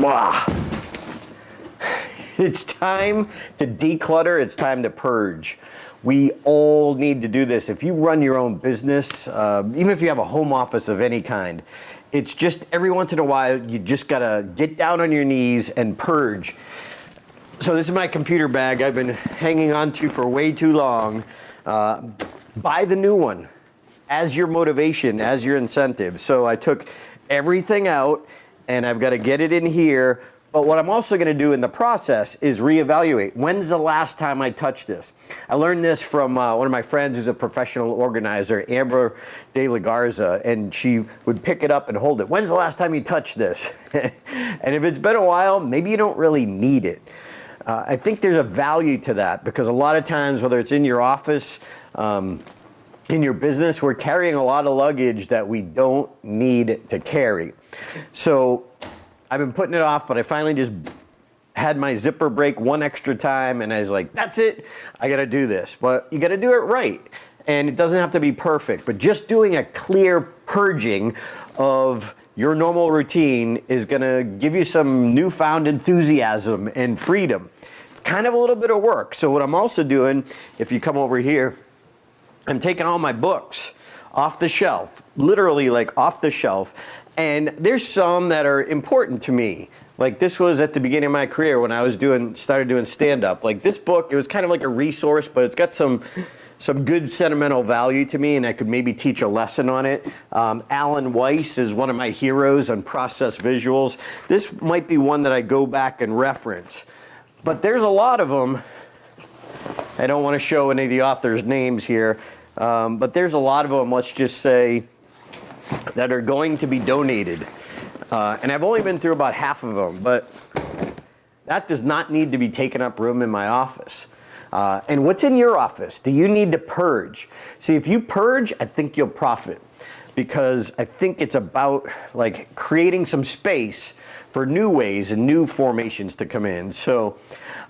Wow. It's time to declutter. It's time to purge. We all need to do this. If you run your own business, even if you have a home office of any kind, it's just every once in a while, you just gotta get down on your knees and purge. So this is my computer bag I've been hanging on to for way too long. Buy the new one as your motivation, as your incentive. So I took everything out and I've got to get it in here. But what I'm also going to do in the process is reevaluate. When's the last time I touched this? I learned this from one of my friends who's a professional organizer, Amber De La Garza, and she would pick it up and hold it. When's the last time you touched this? And if it's been a while, maybe you don't really need it. I think there's a value to that because a lot of times, whether it's in your office, in your business, we're carrying a lot of luggage that we don't need to carry. So I've been putting it off, but I finally just had my zipper break one extra time and I was like, that's it, I gotta do this. But you gotta do it right. And it doesn't have to be perfect, but just doing a clear purging of your normal routine is gonna give you some newfound enthusiasm and freedom. It's kind of a little bit of work. So what I'm also doing, if you come over here, I'm taking all my books off the shelf, literally like off the shelf. And there's some that are important to me. Like this was at the beginning of my career when I was started doing stand-up. Like this book, it was kind of like a resource, but it's got some good sentimental value to me and I could maybe teach a lesson on it. Alan Weiss is one of my heroes on process visuals. This might be one that I go back and reference. But there's a lot of them. I don't want to show any of the authors' names here, but there's a lot of them, let's just say, that are going to be donated. And I've only been through about half of them, but that does not need to be taking up room in my office. And what's in your office? Do you need to purge? See, if you purge, I think you'll profit because I think it's about like creating some space for new ways and new formations to come in. So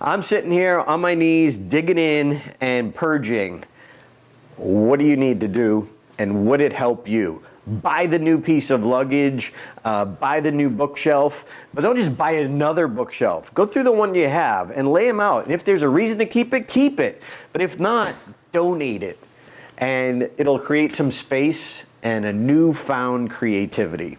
I'm sitting here on my knees, digging in and purging. What do you need to do and would it help you? Buy the new piece of luggage, buy the new bookshelf, but don't just buy another bookshelf. Go through the one you have and lay them out. And if there's a reason to keep it, keep it. But if not, donate it. And it'll create some space and a newfound creativity.